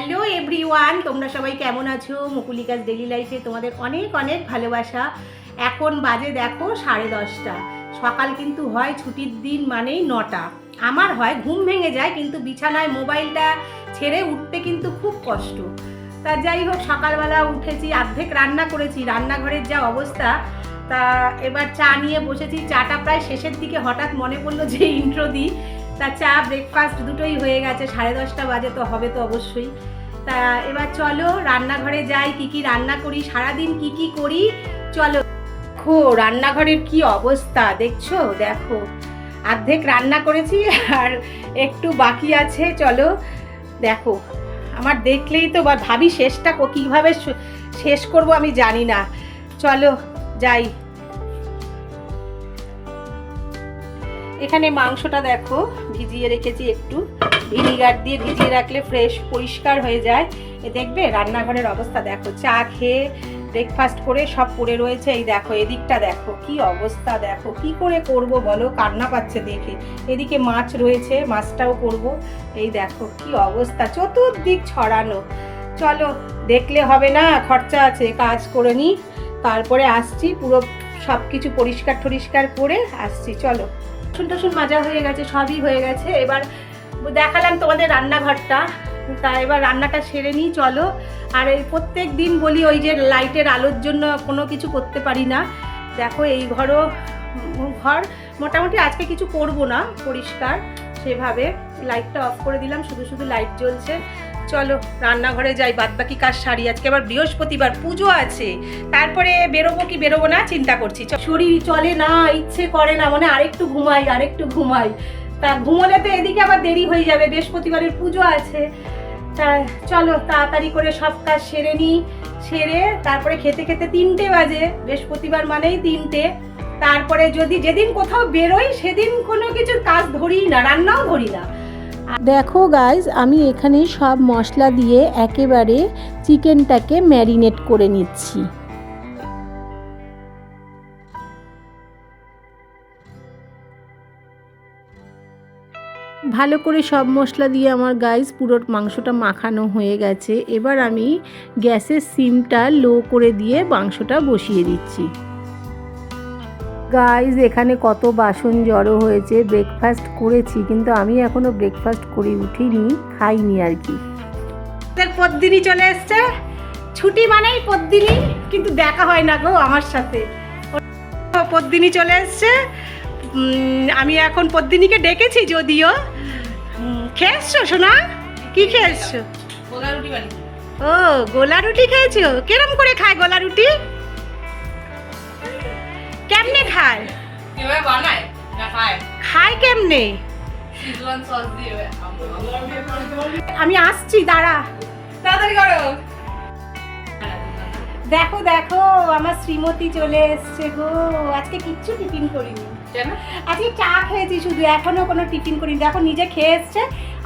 Hello everyone, তোমরা সবাই কেমন আছো? মুকুলিকাস ডেইলি লাইফে তোমাদের অনেক অনেক ভালোবাসা। এখন বাজে দেখো 10:30। সকাল কিন্তু হয় ছুটির দিন মানেই 9টা। আমার হয় ঘুম ভেঙে যায়, কিন্তু বিছানায় মোবাইলটা ছেড়ে উঠতে কিন্তু খুব কষ্ট। তা যাই হোক, সকালবেলা উঠেছি, অর্ধেক রান্না করেছি, রান্নাঘরের যা অবস্থা। তা এবার চা নিয়ে বসেছি, চাটা প্রায় শেষের দিকে হঠাৎ মনে পড়লো যে ইন্ট্রো দিই। তা চা ব্রেকফাস্ট দুটোই হয়ে গেছে, 10:30 বাজে তো হবে তো অবশ্যই। তা এবার চলো রান্নাঘরে যাই, কি কি রান্না করি, সারাদিন কি কি করি চলো। দেখো রান্নাঘরের কি অবস্থা দেখছো, দেখো অর্ধেক রান্না করেছি আর একটু বাকি আছে। চলো দেখো, আমার দেখলেই তো ভাবি শেষটা কীভাবে শেষ করব আমি জানি না। চলো যাই। এখানে মাংসটা দেখো ভিজিয়ে রেখেছি, একটু ভিনিগার দিয়ে ভিজিয়ে রাখলে ফ্রেশ পরিষ্কার হয়ে যায়। এ দেখবে রান্নাঘরের অবস্থা দেখো, চা খেয়ে ব্রেকফাস্ট করে সব পড়ে রয়েছে। এই দেখো এদিকটা দেখো কি অবস্থা, দেখো কি করে করব বলো, কান্না পাচ্ছে দেখে। এদিকে মাছ রয়েছে, মাছটাও করব। এই দেখো কি অবস্থা, চতুর্দিক ছড়ানো। চলো দেখলে হবে না, খরচা আছে, কাজ করে নিই, তারপরে আসছি। পুরো সব কিছু পরিষ্কার টরিষ্কার করে আসছি। চলো, বাসন টাসন মাজা হয়ে গেছে, সবই হয়ে গেছে। এবার দেখালাম তোমাদের রান্নাঘরটা, তা এবার রান্নাটা সেরে নিই চলো। আর এই প্রত্যেক দিন বলি, ওই যে লাইটের আলোর জন্য কোনো কিছু করতে পারি না। দেখো এই ঘর মোটামুটি আজকে কিছু করব না, পরিষ্কার সেভাবে। লাইটটা অফ করে দিলাম, শুধু শুধু লাইট জ্বলছে। চলো রান্নাঘরে যাই, বাদবাকি কাজ সারি। আজকে আবার বৃহস্পতিবার, পুজো আছে, তারপরে বেরোবো কি বেরোবো না চিন্তা করছি। শরীর চলে না, ইচ্ছে করে না, মানে আরেকটু ঘুমাই। তা ঘুমোলে তো এদিকে আবার দেরি হয়ে যাবে, বৃহস্পতিবারের পুজো আছে। তা চলো তাড়াতাড়ি করে সব কাজ সেরে নিই। সেরে তারপরে খেতে খেতে 3টে বাজে, বৃহস্পতিবার মানেই 3টে। তারপরে যদি যেদিন কোথাও বেরোই সেদিন কোনো কিছুর কাজ ধরি না, রান্নাও ধরি না। দেখো গাইজ, আমি এখানে সব মশলা দিয়ে একেবারে চিকেনটাকে ম্যারিনেট করে নিচ্ছি। ভালো করে সব মশলা দিয়ে আমার গাইজ পুরো মাংসটা মাখানো হয়ে গেছে। এবার আমি গ্যাসের সিমটা লো করে দিয়ে মাংসটা বসিয়ে দিচ্ছি। গাইজ এখানে কত বাসন জড়ো হয়েছে, ব্রেকফাস্ট করেছি কিন্তু আমি এখনো ব্রেকফাস্ট করে উঠিনি, খাইনি আর কি। পদ্মিনী চলে এসছে, ছুটি মানেই পদ্মিনী, কিন্তু দেখা হয় না গো আমার সাথে। পদ্মিনী চলে এসছে, আমি এখন পদ্মিনীকে ডেকেছি যদিও। খেয়ে এসছো সোনা? কি খেয়ে এসছো? ও গোলা রুটি খেয়েছো? কিরম করে খায় গোলা রুটি? কেমনে খায়? খায় কেমনে? আমি আসছি, দাঁড়া, তাড়াতাড়ি করো। দেখো দেখো আমার শ্রীমতী চলে এসছে গো। আজকে কিচ্ছু টিফিন করিনি, আজকে চা খেয়েছি শুধু, এখনো কোনো টিফিন করিনি। দেখো নিজে খেয়ে এসছে,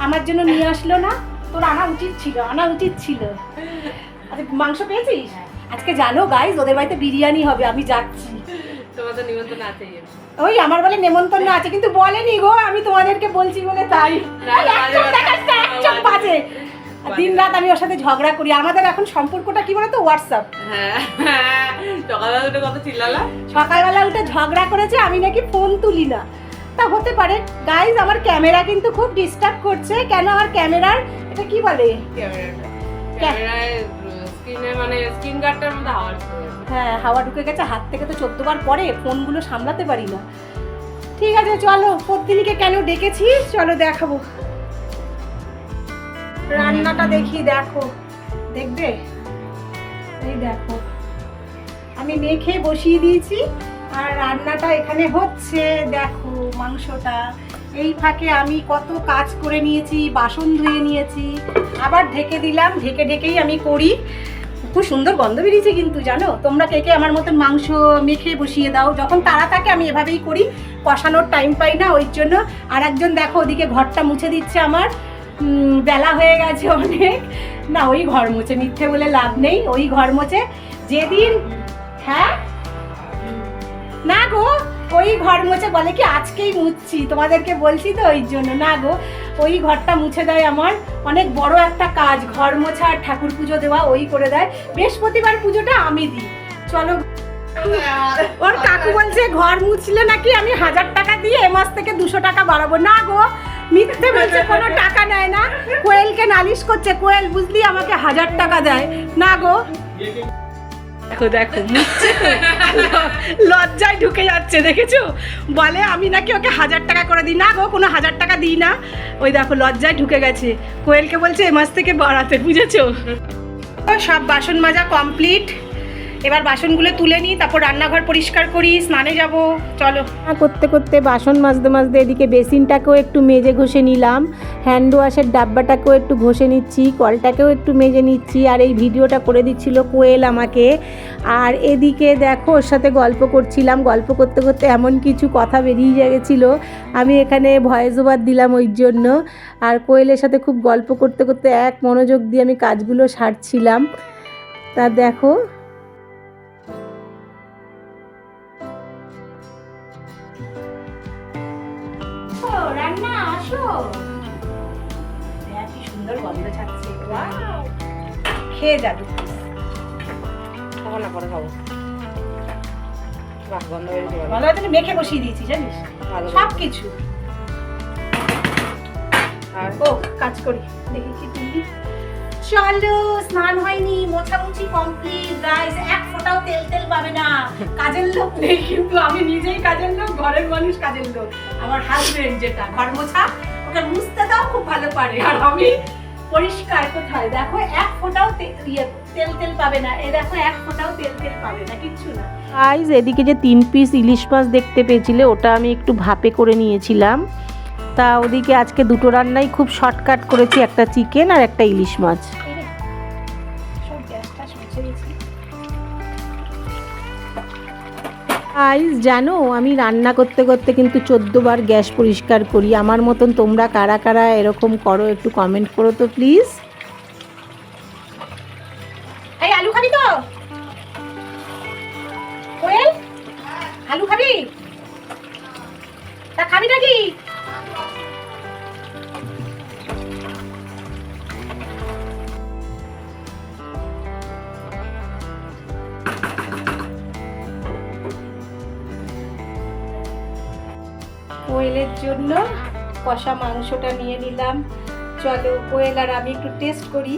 আমার জন্য নিয়ে আসলো না। তোর আনা উচিত ছিল। আচ্ছা মাংস পেয়েছিস? আজকে জানো গাইজ ওদের বাড়িতে বিরিয়ানি হবে, আমি যাচ্ছি। তোমাদের নিমন্ত্রণ আছে? ওই আমার বলে নেমন্তন্ন আছে, কিন্তু বলেনি গো, আমি তোমাদেরকে বলছি বলে তাই। একদম বাজে। দিন রাত আমি ওর সাথে ঝগড়া করি। আমাদের এখন সম্পর্কটা কি বলতো, হোয়াটসঅ্যাপ। সকালবেলা উঠে ঝগড়া করেছে, আমি নাকি ফোন তুলি না। তা হতে পারে গাইজ, আমার ক্যামেরা কিন্তু খুব ডিস্টার্ব করছে। কেন আমার ক্যামেরার এটা কি বলে, হ্যাঁ হাওয়া ঢুকে গেছে হাত থেকে, তো 14 বার পরে ফোনগুলো সামলাতে পারি না। ঠিক আছে চলো, পদ্মিনীকে কেন ডেকেছি চলো দেখাবো। রান্নাটা দেখি, দেখো দেখবে, এই দেখো আমি মেখে বসিয়ে দিয়েছি আর রান্নাটা এখানে হচ্ছে। দেখো মাংসটা, এই ফাঁকে আমি কত কাজ করে নিয়েছি, বাসন ধুয়ে নিয়েছি, আবার ঢেকে দিলাম। ঢেকেই আমি করি। খুব সুন্দর গন্ধ বেরিয়েছে কিন্তু, জানো তোমরা কে কে আমার মতন মাংস মেখে বসিয়ে দাও? যখন তাড়া থাকে আমি এভাবেই করি, কষানোর টাইম পাই না ওই জন্য। আর একজন দেখো ওদিকে ঘরটা মুছে দিচ্ছে আমার, বেলা হয়ে গেছে অনেক। না ওই ঘর মুছে, মিথ্যে বলে লাভ নেই, ওই ঘর মুছে যেদিন। হ্যাঁ না গো, ওই ঘর মুছে বলে কি আজকেই মুছছি, তোমাদেরকে বলছি তো ওই জন্য। না গো, ওই ঘরটা মুছে দেয় আমার, অনেক বড় একটা কাজ, ঘর মোছা আর ঠাকুর পুজো দেওয়া ওই করে দেয়। বৃহস্পতিবার পুজোটা আমি দিই। চলো, ওর কাকু বলছে ঘর মুছলে নাকি আমি 1000 টাকা দিয়ে এ মাস থেকে 200 টাকা বাড়াবো। না গো, মিথ্যে বলছে, কোনো টাকা নেয় না। কোয়েলকে নালিশ করছে, কোয়েল বুঝলি আমাকে 1000 টাকা দেয়। না গো, দেখো দেখো মুছছে তো, লজ্জায় ঢুকে যাচ্ছে, দেখেছো? বলে আমি নাকি ওকে 1000 টাকা করে দিই। না গো, কোনো 1000 টাকা দিই না। ওই দেখো লজ্জায় ঢুকে গেছে, কোয়েলকে বলছে এ মাস থেকে বাড়াতে, বুঝেছো? সব বাসন মাজা কমপ্লিট, এবার বাসনগুলো তুলে নিই, তারপর রান্নাঘর পরিষ্কার করি, স্নানে যাব। চলো। করতে করতে বাসন মাজতে মাজতে এদিকে বেসিনটাকেও একটু মেজে ঘষে নিলাম, হ্যান্ড ওয়াশের ডাব্বাটাকেও একটু ঘষে নিচ্ছি, কলটাকেও একটু মেজে নিচ্ছি। আর এই ভিডিওটা করে দিচ্ছিল কোয়েল আমাকে। আর এদিকে দেখো ওর সাথে গল্প করছিলাম, গল্প করতে করতে এমন কিছু কথা বেরিয়ে গেছিলো, আমি এখানে ভয়েস ওভার দিলাম ওই জন্য। আর কোয়েলের সাথে খুব গল্প করতে করতে এক মনোযোগ দিয়ে আমি কাজগুলো সারছিলাম। তা দেখো, রান্না আসো, কি সুন্দর গন্ধ ছাড়ছে, ওয়াও! খেয়ে যাবো, খাবো না, পরে খাবো। বাহ, গন্ধ বেরিয়েছে ভালো। ভালো হয়তো মেখে বসিয়ে দিয়েছি জানিস, ভালো। সব কিছু। আর ও কাজ করি, দেখি কি তুলি। চলো, স্নান হয়নি, মোছামুছি কমপ্লিট গাইস, এক ফোঁটাও তেল তেল পাবে না। কাজের লোক নেই, কিন্তু আমি নিজেই কাজের লোক, ঘরের মানুষ কাজের লোক। আমার হাজবেন্ড যেটা ঘর মোছা, ওকে মুছতে দাও, খুব ভালো পারে। আর আমি পরিষ্কার, কোথায় দেখো এক ফোঁটাও তেল তেল পাবে না। এই দেখো এক ফোঁটাও তেল তেল পাবে না, কিচ্ছু না। গাইস এদিকে যে 3 পিস ইলিশ মাছ দেখতে পেয়েছিলে, ওটা আমি একটু ভাপে করে নিয়েছিলাম। তা ওদিকে আজকে দুটো রান্নাই খুব শর্টকাট করেছি, একটা চিকেন আর একটা ইলিশ মাছ। সব গ্যাসটা মুছে দিয়েছি। গাইস জানো, আমি রান্না করতে করতে কিন্তু 14 বার গ্যাস পরিষ্কার করি। আমার মতন তোমরা কারা কারা এরকম করো একটু কমেন্ট করো তো প্লিজ। এই আলু খাবি তো? কোয়েল, আলু খাবি? তা খাবি নাকি? কোয়েলের জন্য কষা মাংসটা নিয়ে নিলাম। চলো, কোয়েল আর আমি একটু টেস্ট করি।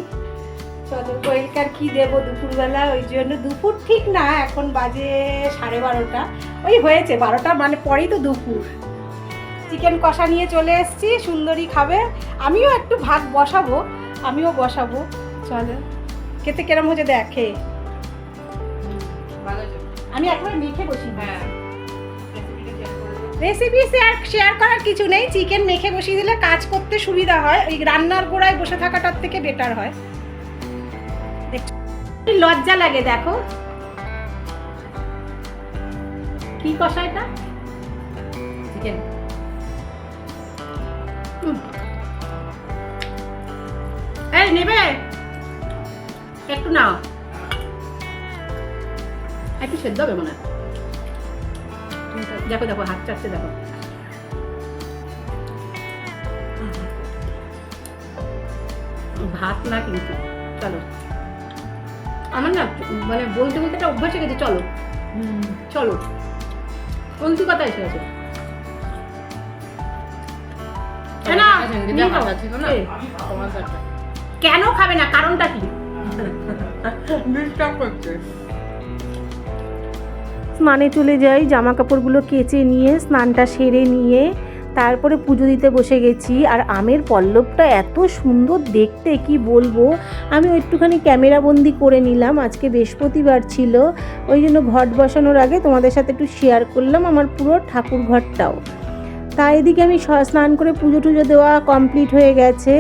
চলো, কোয়েলকার কি দেবো দুপুরবেলা, ওই জন্য দুপুর ঠিক না, এখন বাজে 12:30। ওই হয়েছে 12টা, মানে পরেই তো দুপুর। চিকেন কষা নিয়ে চলে এসেছি, সুন্দরী খাবে। আমিও একটু ভাত বসাবো, আমিও বসাবো। চলো, খেতে কেরম হয়েছে দেখে। ভালো হয়েছে। আমি একবার মেখে বসি। হ্যাঁ, রেসিপি শেয়ার করার কিছু নেই, চিকেন মেখে বসিয়ে দিলে কাজ করতে সুবিধা হয়, ওই রান্নার গোড়ায় বসে থাকাটার থেকে বেটার হয়। দেখছো, লজ্জা লাগে, দেখো কি কষা এটা, চিকেন। এই নেবে একটু, নাও একটু সেদ্ধ হবে মনে হয়। দেখো দেখো হাত চাটছে, দেখো ভাত না কিন্তু। চলো, আমার না মানে বলতে বলতে একটা অভ্যাস হয়ে গেছে। চলো চলো, বলছি কথা এসে গেছে। কেন খাবে না, কারণটা কি? স্নানে চলে যাই, জামা কাপড়গুলো কেচে নিয়ে স্নানটা সেরে নিয়ে তারপরে পুজো দিতে বসে গেছি। আর আমের পল্লবটা এত সুন্দর দেখতে, কি বলবো। আমি একটুখানি ক্যামেরা বন্দি করে নিলাম, আজকে বৃহস্পতিবার ছিল, ওই জন্য ঘট বসানোর আগে তোমাদের সাথে একটু শেয়ার করলাম আমার পুরো ঠাকুর ঘরটাও। তাই এদিকে আমি স্নান করে পুজো টুজো দেওয়া কমপ্লিট হয়ে গেছে।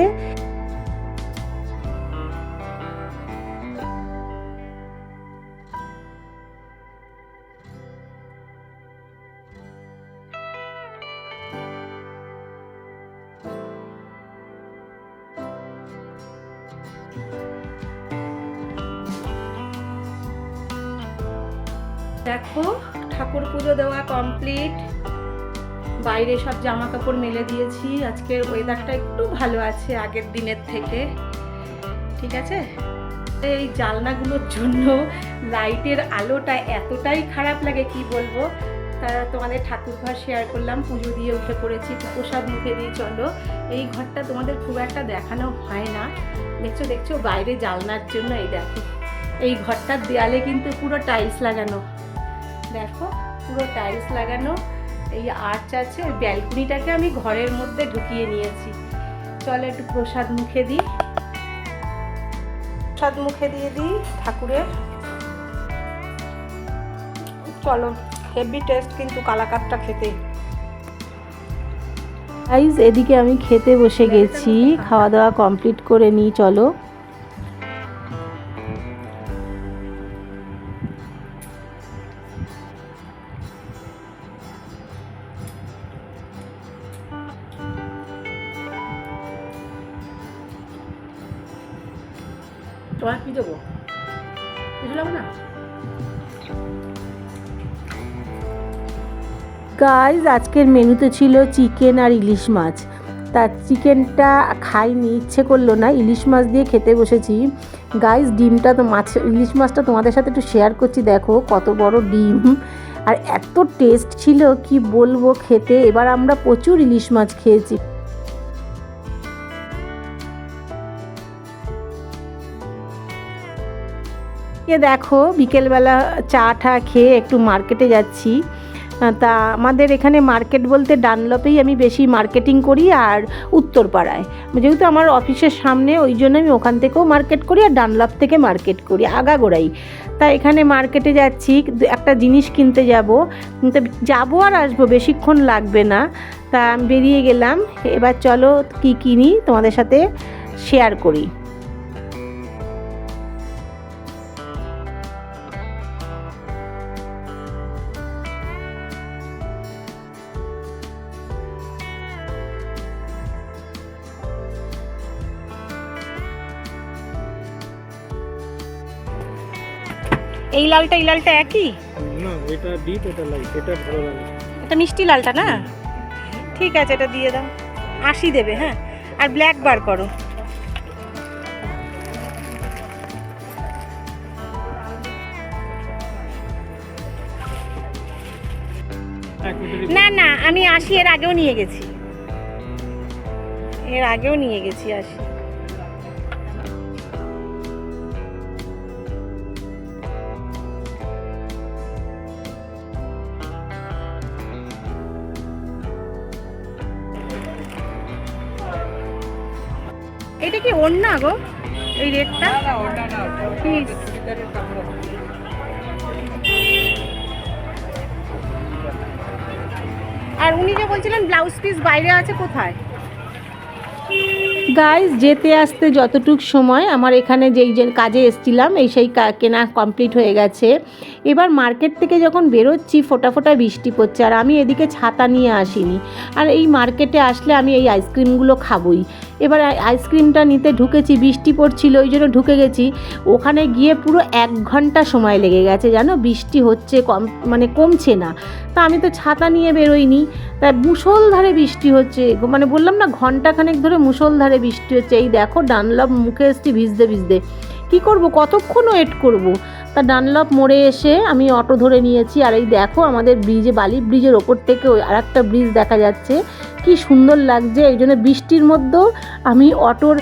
দেখো ঠাকুর পুজো দেওয়া কমপ্লিট। বাইরে সব জামা কাপড় মেলে দিয়েছি। আজকের ওয়েদারটা একটু ভালো আছে আগের দিনের থেকে, ঠিক আছে। এই জানলাগুলোর জন্য লাইটের আলোটা এতটাই খারাপ লাগে কি বলবো। তারা তোমাদের ঠাকুর ঘর শেয়ার করলাম, পুজো দিয়ে উঠে পড়েছি, প্রসাদ মুখে দিয়ে চলো। এই ঘরটা তোমাদের খুব একটা দেখানো হয় না, দেখছো বাইরে জানলার জন্য। এই দেখো, এই ঘরটার দেয়ালে কিন্তু পুরো টাইলস লাগানো, দেখো পুরো টাইলস লাগানো। এই আর্চ আছে, ওই ব্যালকনিটাকে আমি ঘরের মধ্যে ঢুকিয়ে নিয়েছি। চলো একটু প্রসাদ মুখে দিই, প্রসাদ মুখে দিয়ে দিই ঠাকুরের। চলো, হেভি টেস্ট কিন্তু কালাকাতটা খেতে। গাইস এদিকে আমি খেতে বসে গেছি, খাওয়া দাওয়া কমপ্লিট করে নিই চলো। তোমার কি দেবো বুঝলাম না। গাইস আজকের মেনুতে ছিল চিকেন আর ইলিশ মাছ। তার চিকেনটা খাইনি, ইচ্ছে করলো না, ইলিশ মাছ দিয়ে খেতে বসেছি। গাইস ডিমটা তো ইলিশ মাছটা তোমাদের সাথে একটু শেয়ার করছি, দেখো কত বড় ডিম, আর এত টেস্ট ছিল কি বলবো খেতে। এবার আমরা প্রচুর ইলিশ মাছ খেয়েছি। দেখো বিকেলবেলা চা টা খেয়ে একটু মার্কেটে যাচ্ছি। তা আমাদের এখানে মার্কেট বলতে ডানলপেই আমি বেশি মার্কেটিং করি, আর উত্তরপাড়ায়, যেহেতু আমার অফিসের সামনে, ওই জন্য আমি ওখান থেকেও মার্কেট করি আর ডানলপ থেকে মার্কেট করি, আগাগোড়াই। তা এখানে মার্কেটে যাচ্ছি, একটা জিনিস কিনতে যাবো আর আসবো, বেশিক্ষণ লাগবে না। তা আমি বেরিয়ে গেলাম। এবার চলো কি কিনি তোমাদের সাথে শেয়ার করি। এই লালটা একই না, এটা ডিপ, এটা লাইট, এটা ভালো লাগে। এটা মিষ্টি লালটা না, ঠিক আছে এটা দিয়ে দাও। 80 দেবে, হ্যাঁ। আর ব্ল্যাক বার করো। না না, আমি 80 এর আগেও নিয়ে গেছি, 80। এটা কি ওড়না গো, এই রেটটা? আর উনি যে বলছিলেন ব্লাউজ পিস বাইরে আছে, কোথায়? গাইস যেতে আসতে যতটুক সময় আমার এখানে যেই যে কাজে এসেছিলাম সেই কেনা কমপ্লিট হয়ে গেছে। এবার মার্কেট থেকে যখন বেরোচ্ছি ফোটা ফোটা বৃষ্টি পড়ছে, আর আমি এদিকে ছাতা নিয়ে আসিনি। আর এই মার্কেটে আসলে আমি এই আইসক্রিমগুলো খাবই। এবার আইসক্রিমটা নিতে ঢুকেছি, বৃষ্টি পড়ছিল ওই জন্য ঢুকে গেছি। ওখানে গিয়ে পুরো 1 ঘন্টা সময় লেগে গেছে জানো, বৃষ্টি হচ্ছে কমছে না। তা আমি তো ছাতা নিয়ে বেরোইনি, তাই মুষলধারে বৃষ্টি হচ্ছে, বললাম না ঘন্টাখানেক ধরে মুষলধারে বৃষ্টি হচ্ছে। এই দেখো ডানলপ মুখে এসছি ভিজতে ভিজতে, কী করব, কতক্ষণ ওয়েট করব। তা ডানলপ মোড়ে এসে আমি অটো ধরে নিয়েছি। আর এই দেখো আমাদের ব্রিজে, বালি ব্রিজের ওপর থেকে ওই আর একটা ব্রিজ দেখা যাচ্ছে, কি সুন্দর লাগছে। এই জন্য বৃষ্টির মধ্যেও আমি অটোর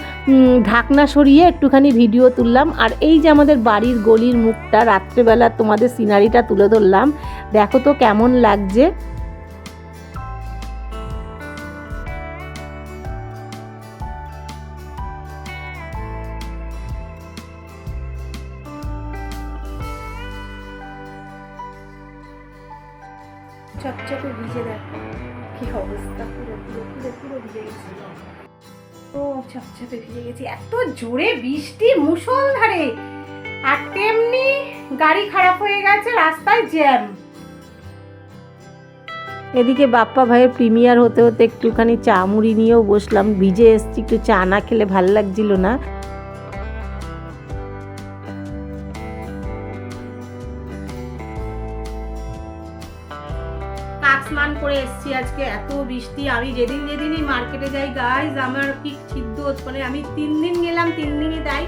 ঢাকনা সরিয়ে একটুখানি ভিডিও তুললাম। আর এই যে আমাদের বাড়ির গলির মুখটা রাত্রেবেলা তোমাদের সিনারিটা তুলে ধরলাম, দেখো তো কেমন লাগছে। চকচকে ভিজে দেখো কি অবস্থা, পুরো ভিজে গেছি। ও চকচকে ভিজে গেছি, এত জোরে বৃষ্টি মুষলধারে। আর তেমনি গাড়ি খারাপ হয়ে গেছে, রাস্তায় জ্যাম। এদিকে বাপ্পা ভাইয়ের প্রিমিয়ার হতে হতে একটুখানি চা মুড়ি নিয়েও বসলাম। ভিজে এসছি, একটু চা না খেলে ভাল লাগছিল না। স্নান করে এসেছি আজকে, এত বৃষ্টি। আমি যেদিনই মার্কেটে যাই গাইজ আমার কি ছিদ্র, মানে আমি 3 দিন গেলাম 3 দিনই তাই।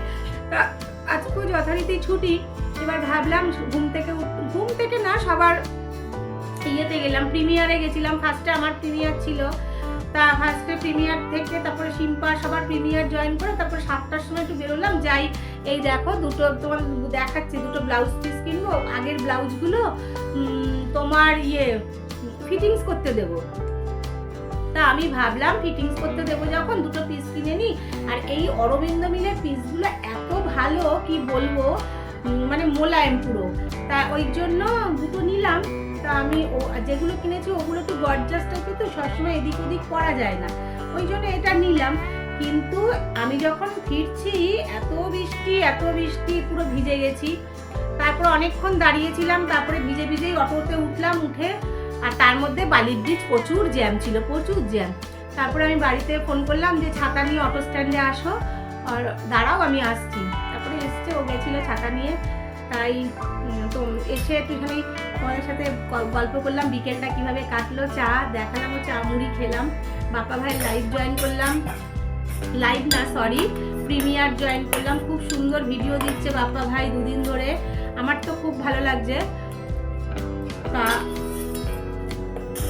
আজকেও যথারীতি ছুটি। এবার ভাবলাম ঘুম থেকে না, সবার ইয়েতে গেলাম, প্রিমিয়ারে গেছিলাম। ফার্স্টে আমার প্রিমিয়ার ছিল, তা ফার্স্টে প্রিমিয়ার থেকে তারপরে সিম্পা সবার প্রিমিয়ার জয়েন করে তারপরে 7টার সময় একটু বেরোলাম। যাই এই দেখো দুটো তোমার দেখাচ্ছি, দুটো ব্লাউজ পিস কিনবো। আগের ব্লাউজগুলো তোমার ফিটিংস করতে দেবো। তা আমি ভাবলাম ফিটিংস করতে দেবো যখন দুটো পিস কিনে নিই। আর এই অরবিন্দ মিলের পিসগুলো এত ভালো কি বলবো, মানে মোলায়েম পুরো। তা ওই জন্য দুটো নিলাম। তা আমি যেগুলো কিনেছি ওগুলো একটু গর্জাস টাইপের, তো সবসময় এদিক ওদিক করা যায় না, ওই জন্য এটা নিলাম। কিন্তু আমি যখন ফিরছি এত বৃষ্টি পুরো ভিজে গেছি। তারপর অনেকক্ষণ দাঁড়িয়েছিলাম, তারপরে ভিজেই অটোতে উঠলাম। উঠে আর তার মধ্যে বালির ব্রিজ প্রচুর জ্যাম ছিল, প্রচুর জ্যাম। তারপরে আমি বাড়িতে ফোন করলাম যে ছাতা নিয়ে অটো স্ট্যান্ডে আসো, আর দাঁড়াও আমি আসছি। তারপরে এসছে, ও গেছিল ছাতা নিয়ে। তাই তো এসে একটুখানি তোমাদের সাথে গল্প করলাম, বিকেলটা কিভাবে কাটলো, চা দেখালাম, ও চা মুড়ি খেলাম। বাপ্পা ভাইয়ের লাইভ জয়েন করলাম, লাইভ না সরি প্রিমিয়ার জয়েন করলাম। খুব সুন্দর ভিডিও দিচ্ছে বাপ্পা ভাই 2 দিন ধরে, আমার তো খুব ভালো লাগছে। তা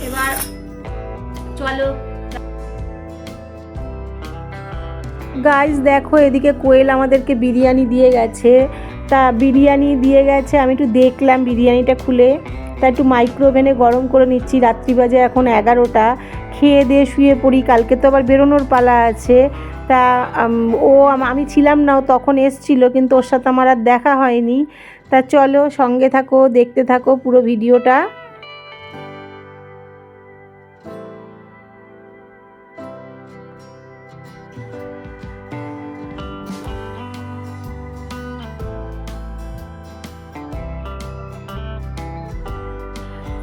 এবার চলো গাইজ দেখো এদিকে কোয়েল আমাদেরকে বিরিয়ানি দিয়ে গেছে। আমি একটু দেখলাম বিরিয়ানিটা খুলে, তা একটু মাইক্রোওভেনে গরম করে নিচ্ছি। রাত্রি বাজে এখন 11টা। খেয়ে দিয়ে শুয়ে পড়ি, কালকে তো আবার বেরোনোর পালা আছে। তা আমি ছিলাম না, ও তখন এসছিল, কিন্তু ওর সাথে আমার আর দেখা হয়নি। তা চলো সঙ্গে থাকো, দেখতে থাকো পুরো ভিডিওটা।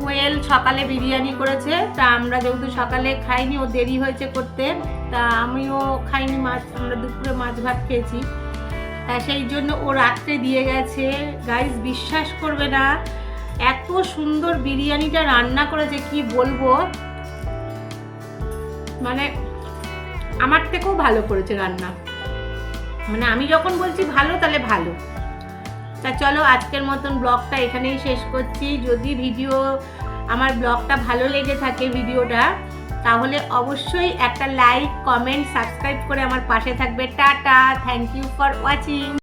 কোয়েল সকালে বিরিয়ানি করেছে, তা আমরা যেহেতু সকালে খাইনি, ও দেরি হয়েছে করতে, তা আমিও খাইনি মাছ, আমরা দুপুরে মাছ ভাত খেয়েছি। তা সেই জন্য ও রাত্রে দিয়ে গেছে। গাইস বিশ্বাস করবে না, এত সুন্দর বিরিয়ানিটা রান্না করেছে কি বলবো, মানে আমার থেকেও ভালো করেছে রান্না। মানে আমি যখন বলছি ভালো তাহলে ভালো। তা চলো আজকের মতন ব্লগটা এখানেই শেষ করছি। যদি আমার ব্লগটা ভালো লেগে থাকে ভিডিওটা, তাহলে অবশ্যই একটা লাইক, কমেন্ট, সাবস্ক্রাইব করে আমার পাশে থাকবে। Tata, thank you for watching.